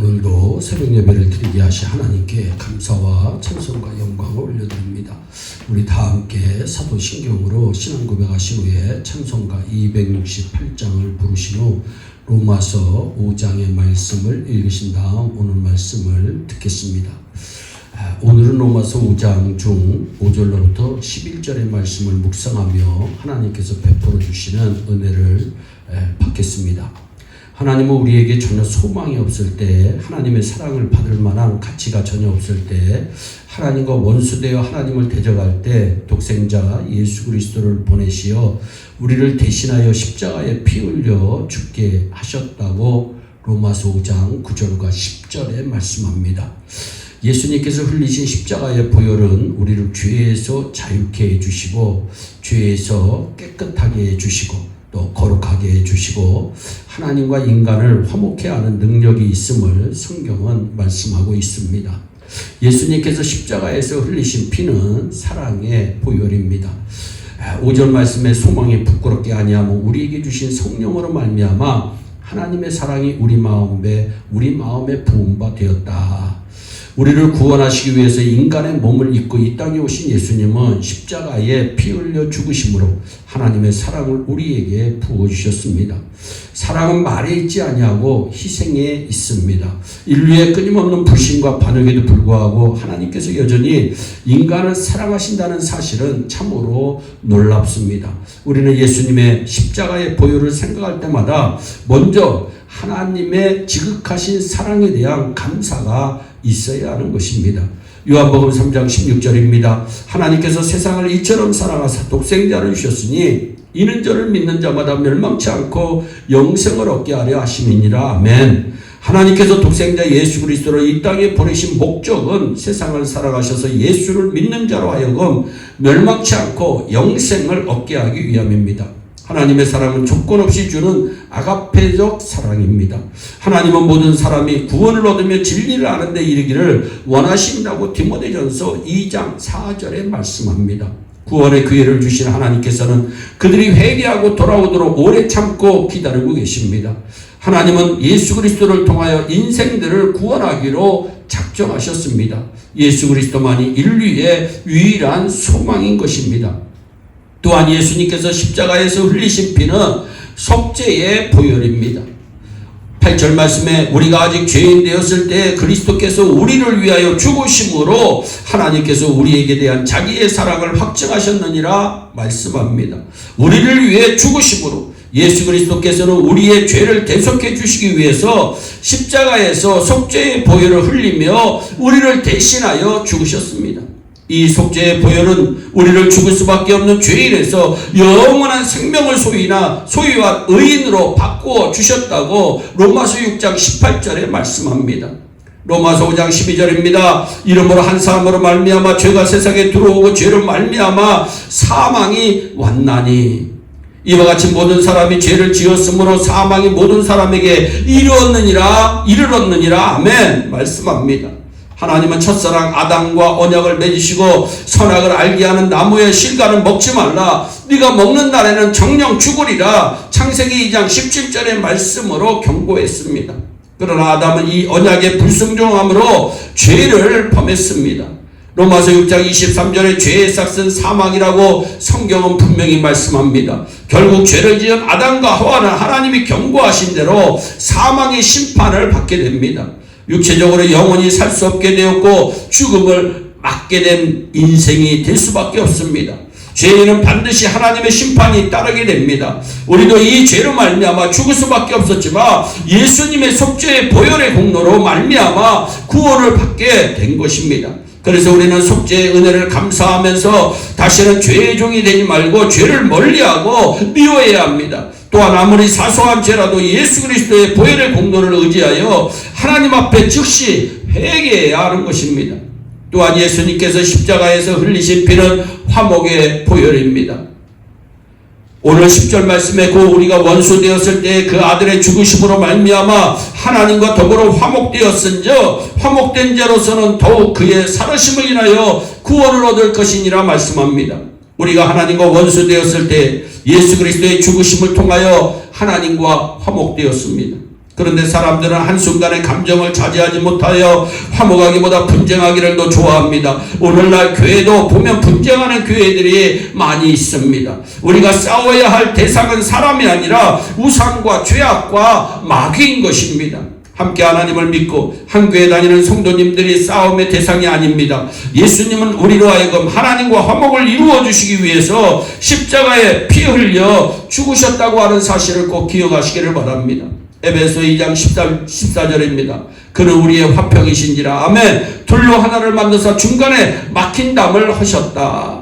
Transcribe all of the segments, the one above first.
오늘도 새벽 예배를 드리게 하신 하나님께 감사와 찬송과 영광을 올려드립니다. 우리 다 함께 사도신경으로 신앙 고백하신 후에 찬송가 268장을 부르신 후 로마서 5장의 말씀을 읽으신 다음 오늘 말씀을 듣겠습니다. 오늘은 로마서 5장 중 5절로부터 11절의 말씀을 묵상하며 하나님께서 베풀어 주시는 은혜를 받겠습니다. 하나님은 우리에게 전혀 소망이 없을 때, 하나님의 사랑을 받을 만한 가치가 전혀 없을 때, 하나님과 원수되어 하나님을 대적할 때 독생자 예수 그리스도를 보내시어 우리를 대신하여 십자가에 피 흘려 죽게 하셨다고 로마서 5장 9절과 10절에 말씀합니다. 예수님께서 흘리신 십자가의 보혈은 우리를 죄에서 자유케 해주시고 죄에서 깨끗하게 해주시고 또 거룩하게 해주시고 하나님과 인간을 화목케 하는 능력이 있음을 성경은 말씀하고 있습니다. 예수님께서 십자가에서 흘리신 피는 사랑의 보혈입니다. 5절 말씀에 소망이 부끄럽게 아니하며 우리에게 주신 성령으로 말미암아 하나님의 사랑이 우리 마음에 부은 바 되었다. 우리를 구원하시기 위해서 인간의 몸을 입고 이 땅에 오신 예수님은 십자가에 피 흘려 죽으심으로 하나님의 사랑을 우리에게 부어주셨습니다. 사랑은 말에 있지 아니하고 희생에 있습니다. 인류의 끊임없는 불신과 반역에도 불구하고 하나님께서 여전히 인간을 사랑하신다는 사실은 참으로 놀랍습니다. 우리는 예수님의 십자가의 보혈을 생각할 때마다 먼저 하나님의 지극하신 사랑에 대한 감사가 있어야 하는 것입니다. 요한복음 3장 16절입니다. 하나님께서 세상을 이처럼 사랑하사 독생자를 주셨으니 이는 저를 믿는 자마다 멸망치 않고 영생을 얻게 하려 하심이니라. 아멘. 하나님께서 독생자 예수 그리스도를 이 땅에 보내신 목적은 세상을 사랑하셔서 예수를 믿는 자로 하여금 멸망치 않고 영생을 얻게 하기 위함입니다. 하나님의 사랑은 조건 없이 주는 아가페적 사랑입니다. 하나님은 모든 사람이 구원을 얻으며 진리를 아는 데 이르기를 원하신다고 디모데전서 2장 4절에 말씀합니다. 구원의 기회를 주신 하나님께서는 그들이 회개하고 돌아오도록 오래 참고 기다리고 계십니다. 하나님은 예수 그리스도를 통하여 인생들을 구원하기로 작정하셨습니다. 예수 그리스도만이 인류의 유일한 소망인 것입니다. 또한 예수님께서 십자가에서 흘리신 피는 속죄의 보혈입니다. 8절 말씀에 우리가 아직 죄인 되었을 때 그리스도께서 우리를 위하여 죽으심으로 하나님께서 우리에게 대한 자기의 사랑을 확증하셨느니라 말씀합니다. 우리를 위해 죽으심으로 예수 그리스도께서는 우리의 죄를 대속해 주시기 위해서 십자가에서 속죄의 보혈을 흘리며 우리를 대신하여 죽으셨습니다. 이 속죄의 보혈은 우리를 죽을 수밖에 없는 죄인에서 영원한 생명을 소유한 의인으로 바꾸어 주셨다고 로마서 6장 18절에 말씀합니다. 로마서 5장 12절입니다. 이러므로 한 사람으로 말미암아 죄가 세상에 들어오고 죄로 말미암아 사망이 왔나니 이와 같이 모든 사람이 죄를 지었으므로 사망이 모든 사람에게 이르렀느니라 아멘 말씀합니다. 하나님은 첫사랑 아담과 언약을 맺으시고 선악을 알게 하는 나무의 실과는 먹지 말라. 네가 먹는 날에는 정령 죽으리라. 창세기 2장 17절의 말씀으로 경고했습니다. 그러나 아담은 이 언약의 불순종함으로 죄를 범했습니다. 로마서 6장 23절에 죄의 삭은 사망이라고 성경은 분명히 말씀합니다. 결국 죄를 지은 아담과 하와는 하나님이 경고하신 대로 사망의 심판을 받게 됩니다. 육체적으로 영원히 살 수 없게 되었고 죽음을 맞게 된 인생이 될 수밖에 없습니다. 죄인은 반드시 하나님의 심판이 따르게 됩니다. 우리도 이 죄로 말미암아 죽을 수밖에 없었지만 예수님의 속죄의 보혈의 공로로 말미암아 구원을 받게 된 것입니다. 그래서 우리는 속죄의 은혜를 감사하면서 다시는 죄의 종이 되지 말고 죄를 멀리하고 미워해야 합니다. 또한 아무리 사소한 죄라도 예수 그리스도의 보혈의 공로를 의지하여 하나님 앞에 즉시 회개해야 하는 것입니다. 또한 예수님께서 십자가에서 흘리신 피는 화목의 보혈입니다. 오늘 10절 말씀에 우리가 원수 되었을 때 그 아들의 죽으심으로 말미암아 하나님과 더불어 화목되었은즉 화목된 자로서는 더욱 그의 살으심을 인하여 구원을 얻을 것이니라 말씀합니다. 우리가 하나님과 원수 되었을 때 예수 그리스도의 죽으심을 통하여 하나님과 화목되었습니다. 그런데 사람들은 한순간에 감정을 자제하지 못하여 화목하기보다 분쟁하기를 더 좋아합니다. 오늘날 교회도 보면 분쟁하는 교회들이 많이 있습니다. 우리가 싸워야 할 대상은 사람이 아니라 우상과 죄악과 마귀인 것입니다. 함께 하나님을 믿고 한 교회 다니는 성도님들이 싸움의 대상이 아닙니다. 예수님은 우리로 하여금 하나님과 화목을 이루어 주시기 위해서 십자가에 피 흘려 죽으셨다고 하는 사실을 꼭 기억하시기를 바랍니다. 에베소 2장 14절입니다. 그는 우리의 화평이신지라. 아멘. 둘로 하나를 만드사 중간에 막힌 담을 하셨다.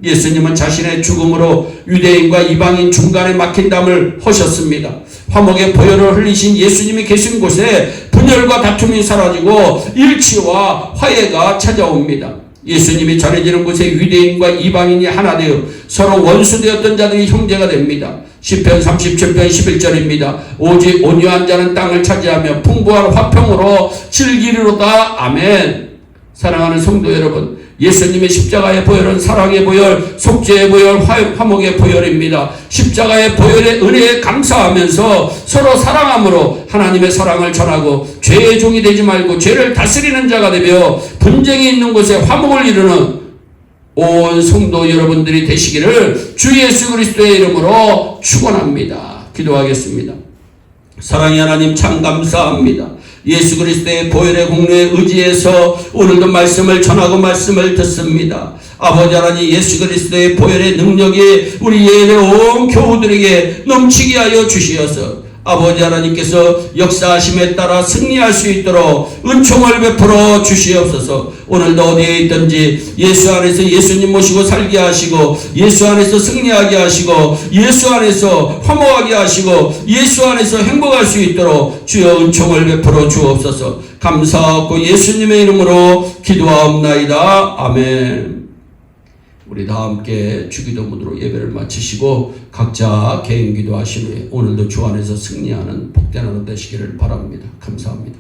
예수님은 자신의 죽음으로 유대인과 이방인 중간에 막힌 담을 하셨습니다. 화목의 보혈을 흘리신 예수님이 계신 곳에 분열과 다툼이 사라지고 일치와 화해가 찾아옵니다. 예수님이 전해지는 곳에 유대인과 이방인이 하나 되어 서로 원수되었던 자들이 형제가 됩니다. 시편 37편 11절입니다. 오직 온유한 자는 땅을 차지하며 풍부한 화평으로 즐기리로다. 아멘. 사랑하는 성도 여러분, 예수님의 십자가의 보혈은 사랑의 보혈, 속죄의 보혈, 화목의 보혈입니다. 십자가의 보혈의 은혜에 감사하면서 서로 사랑함으로 하나님의 사랑을 전하고 죄의 종이 되지 말고 죄를 다스리는 자가 되며 분쟁이 있는 곳에 화목을 이루는 온 성도 여러분들이 되시기를 주 예수 그리스도의 이름으로 축원합니다. 기도하겠습니다. 사랑의 하나님 참 감사합니다. 예수 그리스도의 보혈의 공로에 의지해서 오늘도 말씀을 전하고 말씀을 듣습니다. 아버지 하나님, 예수 그리스도의 보혈의 능력이 우리 예언의 온 교우들에게 넘치게 하여 주시어서 아버지 하나님께서 역사하심에 따라 승리할 수 있도록 은총을 베풀어 주시옵소서. 오늘도 어디에 있든지 예수 안에서 예수님 모시고 살게 하시고, 예수 안에서 승리하게 하시고, 예수 안에서 화목하게 하시고, 예수 안에서 행복할 수 있도록 주여 은총을 베풀어 주옵소서. 감사하고 예수님의 이름으로 기도하옵나이다. 아멘. 우리 다 함께 주기도문으로 예배를 마치시고 각자 개인 기도하신 후에 오늘도 주 안에서 승리하는 복된 하루 되시기를 바랍니다. 감사합니다.